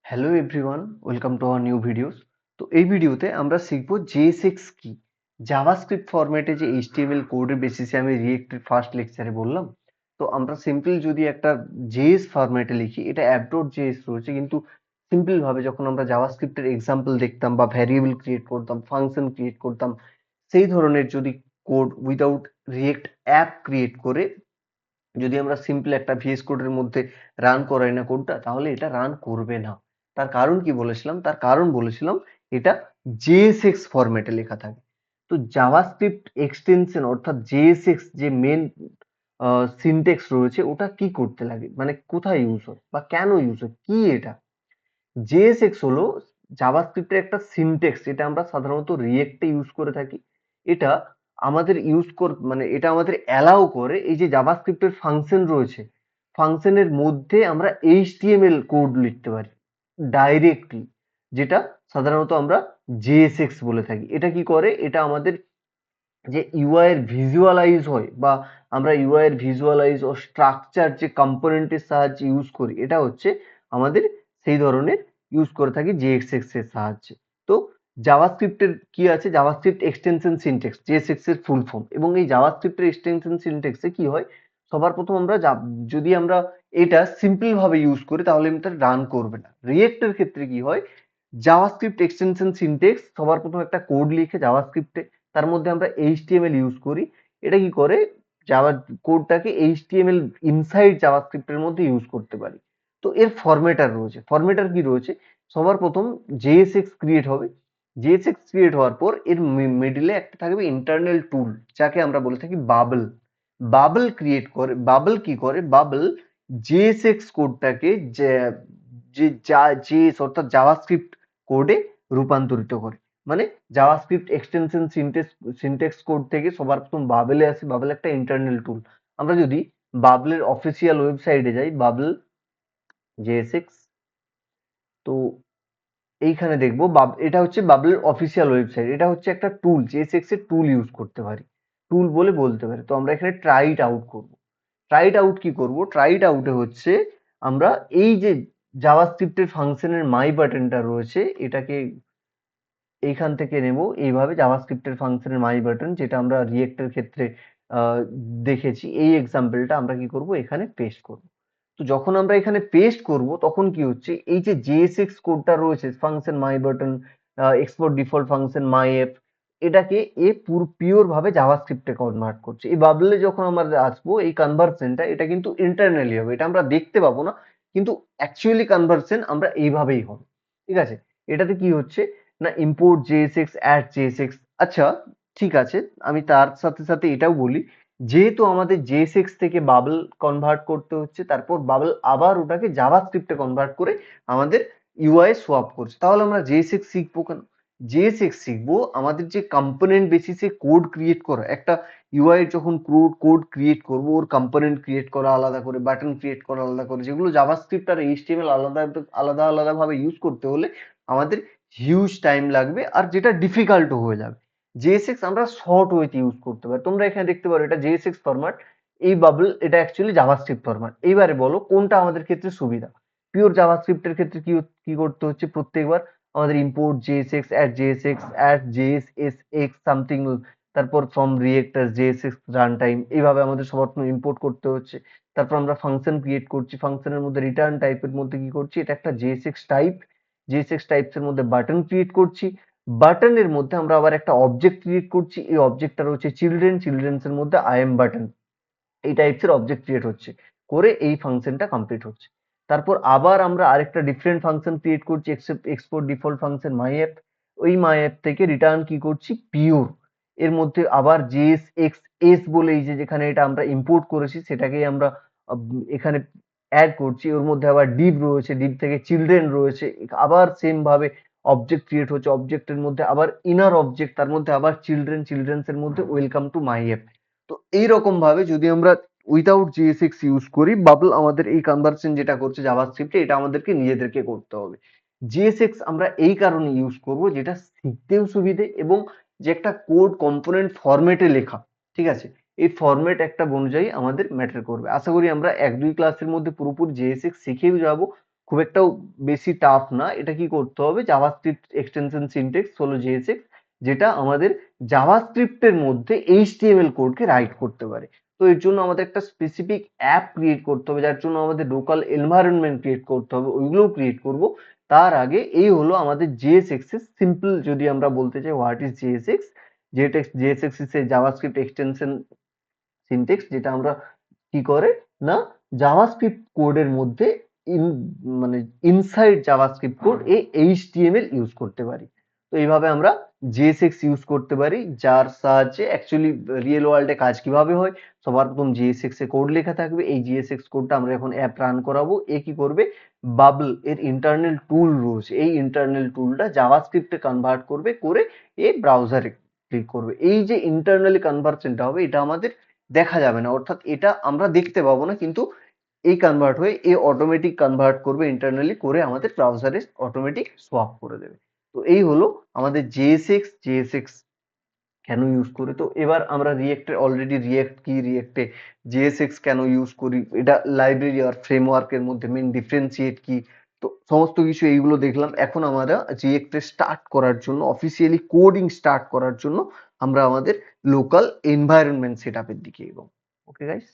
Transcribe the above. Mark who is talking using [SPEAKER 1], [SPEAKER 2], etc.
[SPEAKER 1] Hello everyone, welcome to our new videos. তো এই ভিডিওতে আমরা শিখব জেএসএক্স কি। জাভাস্ক্রিপ্ট ফরম্যাটে যে এইচটিএমএল কোডের বেসিসে আমি রিয়েক্টের ফার্স্ট লেকচারে বললাম। তো আমরা সিম্পল যদি একটা জেএস ফরম্যাটে লিখি, এটা অ্যাপ ডট জেএস রয়েছে, কিন্তু সিম্পল ভাবে যখন আমরা জাভাস্ক্রিপ্টের এক্সাম্পল দেখতাম বা ভ্যারিয়েবল ক্রিয়েট করতাম, ফাংশন ক্রিয়েট করতাম, সেই ধরনের যদি code without react app create করে যদি আমরা সিম্পল একটা ভিএস কোডের মধ্যে রান করাই না কোডটা, তাহলে এটা রান করবে না। তার কারণ কি বলেছিলাম? তার কারণ বলেছিলাম এটা জেএসএক্স ফরম্যাটে লেখা থাকে। তো জাভাস্ক্রিপ্ট এক্সটেনশন অর্থাৎ জেএসএক্স যে মেন সিনট্যাক্স রয়েছে, ওটা কি করতে লাগে, মানে কোথায় ইউজ হয় বা কেন ইউজ হয়, কি এটা? জেএসএক্স হলো জাভাস্ক্রিপ্টের একটা সিনট্যাক্স, যেটা আমরা সাধারণত রিয়েক্টে ইউজ করে থাকি। এটা আমাদের মানে এটা আমাদের অ্যালাউ করে, এই যে জাভাস্ক্রিপ্টের ফাংশন রয়েছে, ফাংশনের মধ্যে আমরা এইচটিএমএল কোড লিখতে পারি ডাইরেক্টলি, যেটা সাধারণত আমরা জেএসএক্স বলে থাকি। এটা কি করে? এটা আমাদের যে ইউআই এর ভিজুয়ালাইজ হয়, বা আমরা ইউআই এর ভিজুয়ালাইজ ও স্ট্রাকচার যে কম্পোনেন্টের সাহায্যে ইউজ করি, এটা হচ্ছে আমাদের সেই ধরনের ইউজ করে থাকি জেএসএক্স এর সাহায্যে। তো জাভাস্ক্রিপ্টের কি আছে? জাভাস্ক্রিপ্ট এক্সটেনশন সিনট্যাক্স, জেএসএক্স এর ফুল ফর্ম। এবং এই জাভাস্ক্রিপ্টের এক্সটেনশন সিনট্যাক্সে কি হয়, সবার প্রথম আমরা যদি আমরা এটা সিম্পল ভাবে ইউজ করি, তাহলে এটা রান করবে না। রিয়েক্টের ক্ষেত্রে কি হয়, জাভাস্ক্রিপ্ট এক্সটেনশন সিনট্যাক্স সবার প্রথম একটা কোড লিখে জাভাস্ক্রিপ্টে, তার মধ্যে আমরা এইচটিএমএল ইউজ করি। এটা কি করে, জাভা কোডটাকে এইচটিএমএল ইনসাইড জাভাস্ক্রিপ্টের মধ্যে ইউজ করতে পারি। তো এর ফরম্যাটার রয়েছে। ফরম্যাটার কি রয়েছে? সবার প্রথম জেএসএক্স ক্রিয়েট হবে। জেএসএক্স ক্রিয়েট হওয়ার পর এর মিডিলে একটা থাকবে ইন্টারনাল টুল, যাকে আমরা বলে থাকি বাবল। বাবল ক্রিয়েট করে, বাবল কি করে, বাবল জেএসএক্স কোডটাকে জেএস অর্থাৎ জাভাস্ক্রিপ্ট কোডে রূপান্তরিত করে। মানে জাভাস্ক্রিপ্ট এক্সটেনশন সিনট্যাক্স কোড থেকে সবার প্রথম বাবেলে আসে। বাবেল একটা ইন্টারনাল টুল। আমরা যদি বাবলের অফিসিয়াল ওয়েবসাইটে যাই, বাবল জেএসএক্স, তো এইখানে দেখবো এটা হচ্ছে বাবলের অফিসিয়াল ওয়েবসাইট। এটা হচ্ছে একটা টুল, জেএসএক্স এর টুল ইউজ করতে পারি, টুল বলে বলতে পারি। তো আমরা এখানে ট্রাই ইট আউট করবো। ট্রাই ইট আউট কি করব? ট্রাই ইট আউটে হচ্ছে আমরা এই যে জাভাস্ক্রিপ্টের ফাংশনের মাই বাটনটা রয়েছে, এটাকে এইখান থেকে নেব। এইভাবে জাভাস্ক্রিপ্টের ফাংশনের মাই বাটন, যেটা আমরা রিয়েক্টের ক্ষেত্রে আহ, দেখেছি, এই এক্সাম্পলটা আমরা কি করব, এখানে পেস্ট করব। তো যখন আমরা এখানে পেস্ট করব, তখন কি হচ্ছে, এই যে জেএসএক্স কোডটা রয়েছে, ফাংশন মাই বাটন, এক্সপোর্ট ডিফল্ট ফাংশন মাই অ্যাপ, এটাকে এ পুরো পিওর ভাবে জাভাস্ক্রিপ্টে কনভার্ট করছে। এই বাবলে যখন আমরা আসবো, এই কনভার্সনটা এটা কিন্তু ইন্টারনালি হবে, এটা আমরা দেখতে পাবো না, কিন্তু অ্যাকচুয়ালি কনভার্সন আমরা এইভাবেই হবে। ঠিক আছে? এটাতে কি হচ্ছে না, ইম্পোর্ট জেএসএক্স অ্যাড জেএসএক্স। আচ্ছা, ঠিক আছে, আমি তার সাথে সাথে এটাও বলি, যেহেতু আমাদের জেএসএক্স থেকে বাবল কনভার্ট করতে হচ্ছে, তারপর বাবল আবার ওটাকে জাভাস্ক্রিপ্টে কনভার্ট করে আমাদের ইউআই সোয়াপ করছে, তাহলে আমরা জেএসএক্স শিখবো কেন? জেএসএক্স শিখবো আমাদের যে কম্পোনেন্ট বেসিসে কোড ক্রিয়েট করা, একটা ইউআই যখন কোড ক্রিয়েট করবো, ওর কম্পোনেন্ট ক্রিয়েট করা আলাদা করে, বাটন ক্রিয়েট করা আলাদা করে, যেগুলো জাভাস্ক্রিপ্ট আর এইচটিএমএল আলাদা আলাদা আলাদা ভাবে ইউজ করতে হলে আমাদের হিউজ টাইম লাগবে, আর যেটা ডিফিকাল্ট হয়ে যাবে। জেএসএক্স আমরা শর্ট ওয়েতে ইউজ করতে পারি। তোমরা এখানে দেখতে পারো এটা জেএসএক্স ফরম্যাট, এই বাবল এটা অ্যাকচুয়ালি জাভাস্ক্রিপ্ট ফরম্যাট। এইবারে বলো কোনটা আমাদের ক্ষেত্রে সুবিধা? পিওর জাভাস্ক্রিপ্টের ক্ষেত্রে কি কি করতে হচ্ছে, প্রত্যেকবার আমাদের import JSX at JSX something, তারপর from react JSX run time, এইভাবে আমাদের সবার ইম্পোর্ট করতে হচ্ছে। তারপর আমরা ফাংশন ক্রিয়েট করছি, ফাংশনের মধ্যে রিটার্ন টাইপের মধ্যে কি করছি, এটা একটা জেএসএক্স টাইপ, জেএসএক্স টাইপস এর মধ্যে বাটন ক্রিয়েট করছি, বাটনের মধ্যে আমরা আবার একটা অবজেক্ট ক্রিয়েট করছি, এই অবজেক্টটা রয়েছে চিলড্রেন, চিলড্রেন্স এর মধ্যে আই এম বাটন, এই টাইপস এর অবজেক্ট ক্রিয়েট হচ্ছে, করে এই ফাংশনটা কমপ্লিট হচ্ছে। তারপর আবার আমরা আরেকটা ডিফারেন্ট ফাংশন ক্রিয়েট করছি, এক্সপোর্ট ডিফল্ট ফাংশন মাই অ্যাপ, ওই মাই অ্যাপ থেকে রিটার্ন কি করছি, পিওর। এর মধ্যে আবার জেএসএক্স এস বলে, এই যে যেখানে এটা আমরা ইম্পোর্ট করেছি, সেটাকেই আমরা এখানে অ্যাড করছি। ওর মধ্যে আবার ডিভ রয়েছে, ডিভ থেকে চিলড্রেন রয়েছে, আবার সেম ভাবে অবজেক্ট ক্রিয়েট হচ্ছে, অবজেক্টের মধ্যে আবার ইনার অবজেক্ট, তার মধ্যে আবার চিলড্রেন, চিলড্রেন্স এর মধ্যে ওয়েলকাম টু মাই অ্যাপ। তো এইরকম ভাবে যদি আমরা উইদাউট জেএসএক্স ইউজ করি, বাবল আমাদের এই কনভার্সন যেটা করছে জাভাস্ক্রিপ্টে, এটা আমাদেরকে নিজেদেরকে করতে হবে। জেএসএক্স আমরা এই কারণে ইউজ করব, যেটা শিখতেও সুবিধে, এবং যে একটা কোড কম্পোনেন্ট ফরম্যাটে লেখা, ঠিক আছে, এই ফরম্যাট একটা অনুযায়ী আমাদের ম্যাটার করবে। আশা করি আমরা 1-2 ক্লাসের মধ্যে পুরোপুরি জেএসএক্স শিখেও যাব। খুব একটাও বেশি টাফ না। এটা কি করতে হবে, জাভাস্ক্রিপ্ট এক্সটেনশন সিনট্যাক্স হলো JSX, যেটা আমাদের জাভাস্ক্রিপ্টের মধ্যে HTML কোডকে রাইট করতে পারে। তো এর জন্য আমাদের একটা স্পেসিফিক অ্যাপ ক্রিয়েট করতে হবে, যার জন্য আমাদের লোকাল এনভায়রনমেন্ট ক্রিয়েট করতে হবে, ওইগুলোও ক্রিয়েট করব। তার আগে এই হলো আমাদের JSX এর সিম্পল, যদি আমরা বলতে চাই what is JSX। JSX is a JavaScript extension syntax, যেটা আমরা কি করে না, জাভাস্ক্রিপ্ট কোডের মধ্যে ইন মানে inside JavaScript code HTML use করতে পারি। তো এইভাবে আমরা JSX ইউজ করতে পারি, যার সাহায্যে অ্যাকচুয়ালি রিয়েল ওয়ার্ল্ডে কাজ কিভাবে হয়। সবার প্রথম JSX এ কোড লেখা থাকবে, এই JSX কোডটা আমরা এখন অ্যাপ রান করাবো। এ কি করবে, বাবল এর ইন্টারনাল টুল রয়েছে, এই ইন্টারনাল টুলটা জাভাস্ক্রিপ্টে কনভার্ট করবে, করে এ ব্রাউজারে ক্লিক করবে। এই যে ইন্টারনালি কনভার্সনটা হবে, এটা আমাদের দেখা যাবে না, অর্থাৎ এটা আমরা দেখতে পাবো না, কিন্তু এই কনভার্ট হয়ে এ অটোমেটিক কনভার্ট করবে ইন্টারনালি, করে আমাদের ব্রাউজারে অটোমেটিক সোয়াপ করে দেবে। তো এই হলো আমাদের JSX কেন ইউজ করি। তো এবার আমরা রিয়েক্টে অলরেডি রিয়েক্ট কি, রিয়েক্টে JSX কেন ইউজ করি, এটা লাইব্রেরি আর ফ্রেমওয়ার্কের মধ্যে মেন ডিফারেন্সিয়েট কি, তো সমস্ত কিছু এইগুলো দেখলাম। এখন আমরা রিয়েক্টে স্টার্ট করার জন্য, অফিসিয়ালি কোডিং স্টার্ট করার জন্য আমরা আমাদের লোকাল এনভায়রনমেন্ট সেট আপের দিকে এগোবো। Okay guys.